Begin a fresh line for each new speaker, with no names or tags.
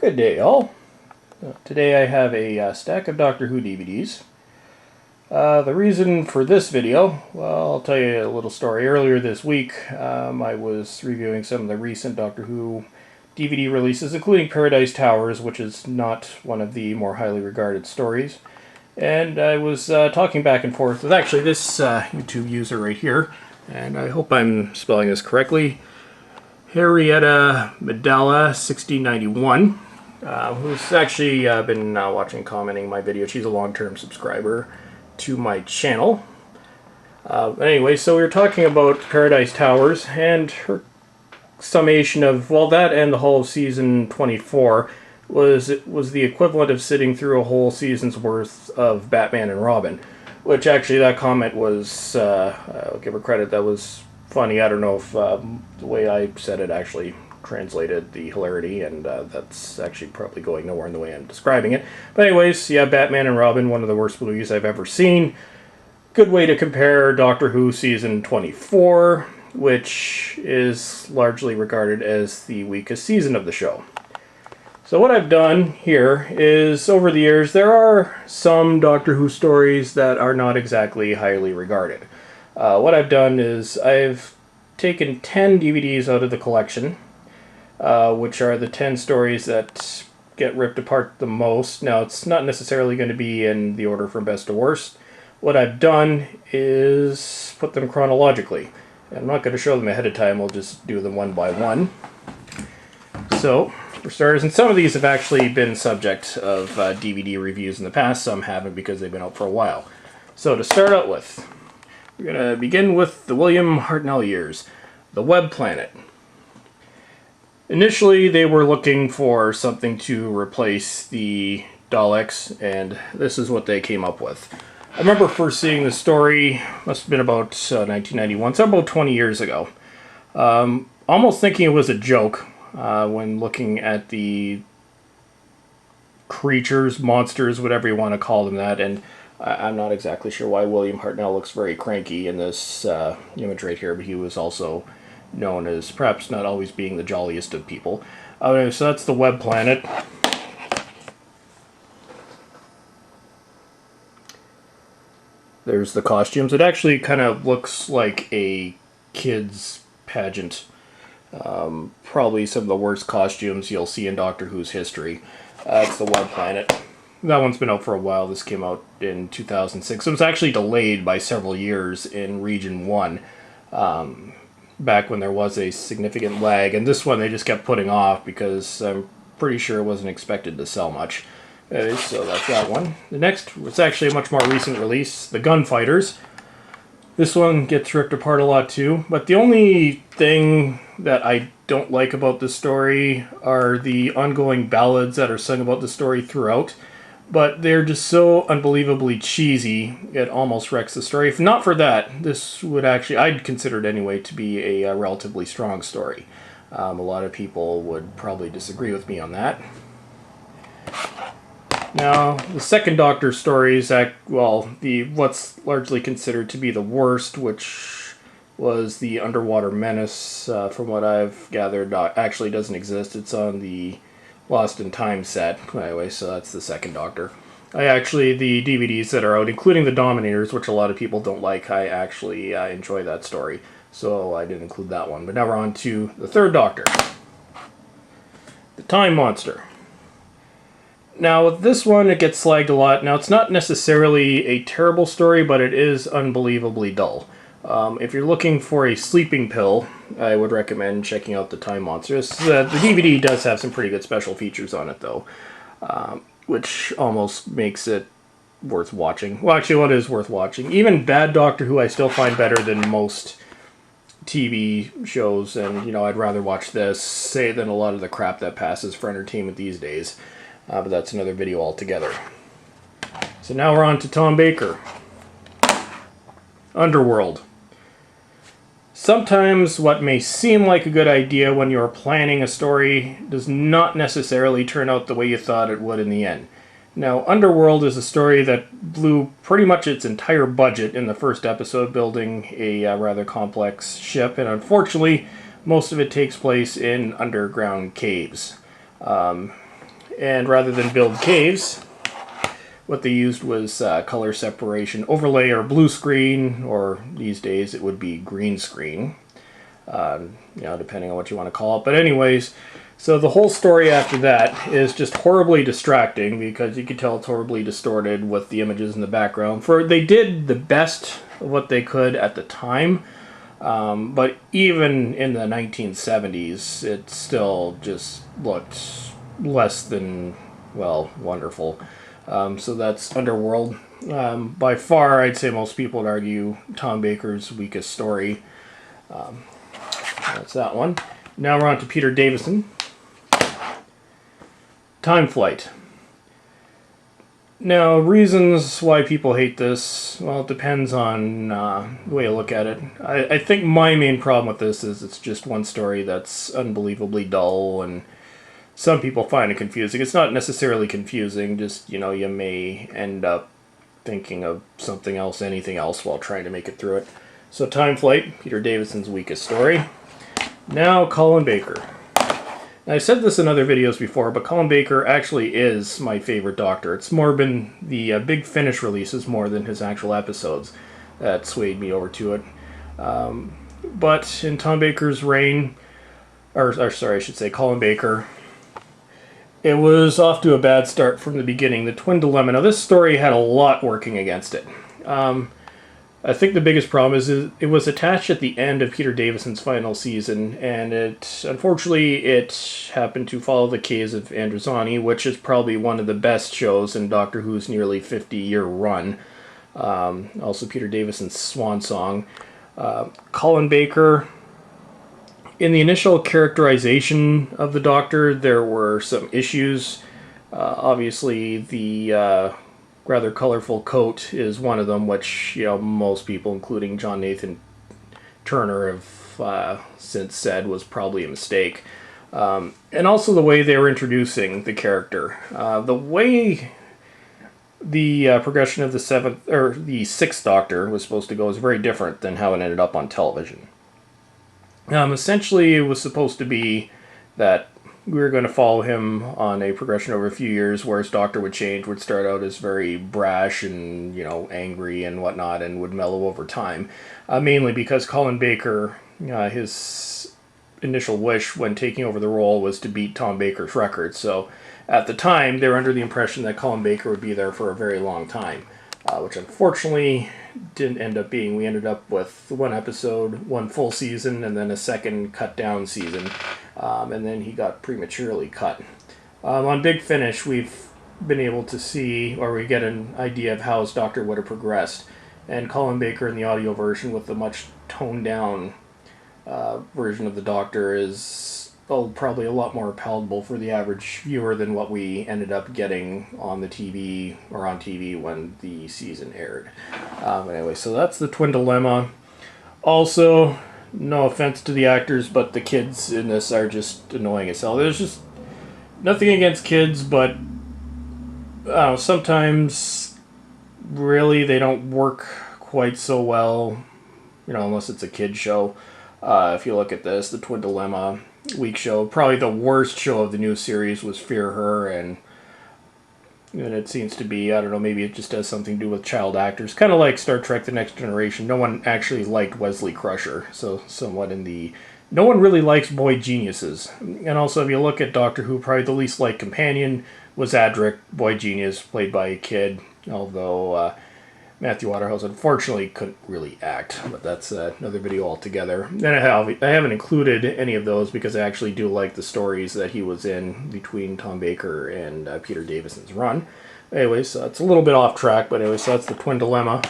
Good day, all. Today I have a stack of Doctor Who DVDs. The reason for this video, well, I'll tell you a little story. Earlier this week, I was reviewing some of the recent Doctor Who DVD releases, including Paradise Towers, which is not one of the more highly regarded stories. And I was talking back and forth with actually this YouTube user right here, and I hope I'm spelling this correctly, Henrietta Medalla 1691. Who's actually been watching, commenting my video. She's a long-term subscriber to my channel. Anyway, so we were talking about Paradise Towers and her summation of, well, that and the whole of season 24 was the equivalent of sitting through a whole season's worth of Batman and Robin, which actually that comment was, I'll give her credit, that was funny. I don't know if the way I said it actually translated the hilarity, and that's actually probably going nowhere in the way I'm describing it. But anyways, yeah, Batman and Robin, one of the worst movies I've ever seen. Good way to compare Doctor Who season 24, which is largely regarded as the weakest season of the show. So what I've done here is, over the years, there are some Doctor Who stories that are not exactly highly regarded. What I've done is I've taken 10 DVDs out of the collection, which are the 10 stories that get ripped apart the most. Now, it's not necessarily going to be in the order from best to worst. What I've done is put them chronologically. I'm not going to show them ahead of time, we'll just do them one by one. So, for starters, and some of these have actually been subject of DVD reviews in the past, some haven't because they've been out for a while. So, to start out with, we're going to begin with the William Hartnell years, the Web Planet. Initially, they were looking for something to replace the Daleks, and this is what they came up with. I remember first seeing the story, must have been about 1991, so about 20 years ago. Almost thinking it was a joke when looking at the creatures, monsters, whatever you want to call them that, and I'm not exactly sure why William Hartnell looks very cranky in this image right here, but he was also known as perhaps not always being the jolliest of people. So that's the Web Planet. There's the costumes. It actually kind of looks like a kid's pageant. Probably some of the worst costumes you'll see in Doctor Who's history. It's the Web Planet. That one's been out for a while. This came out in 2006. It was actually delayed by several years in Region 1. Back when there was a significant lag, and this one they just kept putting off because I'm pretty sure it wasn't expected to sell much. So that's that one. The next was actually a much more recent release, The Gunfighters. This one gets ripped apart a lot too, but the only thing that I don't like about this story are the ongoing ballads that are sung about the story throughout. But they're just so unbelievably cheesy, it almost wrecks the story. If not for that, this would actually, I'd consider it anyway, to be a relatively strong story. A lot of people would probably disagree with me on that. Now, the second Doctor story is, what's largely considered to be the worst, which was the Underwater Menace. From what I've gathered, actually doesn't exist. It's on the Lost in Time set. Anyway, so that's the second Doctor. The DVDs that are out, including the Dominators, which a lot of people don't like, I actually enjoy that story. So I didn't include that one. But now we're on to the third Doctor. The Time Monster. Now, with this one, it gets slagged a lot. Now, it's not necessarily a terrible story, but it is unbelievably dull. If you're looking for a sleeping pill, I would recommend checking out the Time Monster. The DVD does have some pretty good special features on it, though, which almost makes it worth watching. Well, actually, what is worth watching? Even bad Doctor Who I still find better than most TV shows, and, I'd rather watch this, say, than a lot of the crap that passes for entertainment these days. But that's another video altogether. So now we're on to Tom Baker. Underworld. Sometimes what may seem like a good idea when you're planning a story does not necessarily turn out the way you thought it would in the end. Now, Underworld is a story that blew pretty much its entire budget in the first episode, building a rather complex ship, and unfortunately, most of it takes place in underground caves. And rather than build caves, what they used was color separation, overlay or blue screen, or these days it would be green screen, depending on what you want to call it. But anyways, so the whole story after that is just horribly distracting because you could tell it's horribly distorted with the images in the background. They did the best of what they could at the time, but even in the 1970s, it still just looked less than, well, wonderful. So that's Underworld. By far, I'd say most people would argue Tom Baker's weakest story. That's that one. Now we're on to Peter Davison. Time Flight. Now, reasons why people hate this, well, it depends on the way you look at it. I think my main problem with this is it's just one story that's unbelievably dull, and some people find it confusing. It's not necessarily confusing, just, you may end up thinking of something else, anything else, while trying to make it through it. So Time Flight, Peter Davison's weakest story. Now, Colin Baker. Now, I said this in other videos before, but Colin Baker actually is my favorite Doctor. It's more been the Big Finish releases more than his actual episodes that swayed me over to it. But in Tom Baker's reign, or sorry, I should say Colin Baker, it was off to a bad start from the beginning. The Twin Dilemma. Now, this story had a lot working against it. I think the biggest problem is it was attached at the end of Peter Davison's final season, and unfortunately it happened to follow the case of Androzani, which is probably one of the best shows in Doctor Who's nearly 50-year run. Also Peter Davison's swan song. Colin Baker, in the initial characterization of the Doctor, there were some issues. Obviously, the rather colorful coat is one of them, which most people, including John Nathan Turner, have since said was probably a mistake. And also the way they were introducing the character. The way the progression of the sixth Doctor was supposed to go is very different than how it ended up on television. Essentially, it was supposed to be that we were going to follow him on a progression over a few years where his Doctor would change, would start out as very brash and, angry and whatnot, and would mellow over time. Mainly because Colin Baker, his initial wish when taking over the role was to beat Tom Baker's record. So at the time, they were under the impression that Colin Baker would be there for a very long time, which unfortunately didn't end up being. We ended up with one episode, one full season, and then a second cut down season. And then he got prematurely cut. On Big Finish, we've been able to see, or we get an idea of how his Doctor would have progressed. And Colin Baker in the audio version with the much toned down version of the Doctor is probably a lot more palatable for the average viewer than what we ended up getting on the TV, or on TV when the season aired. Anyway, so that's the Twin Dilemma. Also, no offense to the actors, but the kids in this are just annoying as hell. There's just nothing against kids, but sometimes really they don't work quite so well, unless it's a kid show. If you look at this, the Twin Dilemma, week show, probably the worst show of the new series was Fear Her, and it seems to be, I don't know, maybe it just has something to do with child actors. Kind of like Star Trek The Next Generation. No one actually liked Wesley Crusher, so somewhat in the... No one really likes boy geniuses. And also, if you look at Doctor Who, probably the least liked companion was Adric, boy genius, played by a kid, although Matthew Waterhouse unfortunately couldn't really act, but that's another video altogether. And I haven't included any of those because I actually do like the stories that he was in between Tom Baker and Peter Davison's run. Anyway, so it's a little bit off track, but anyway, so that's the Twin Dilemma.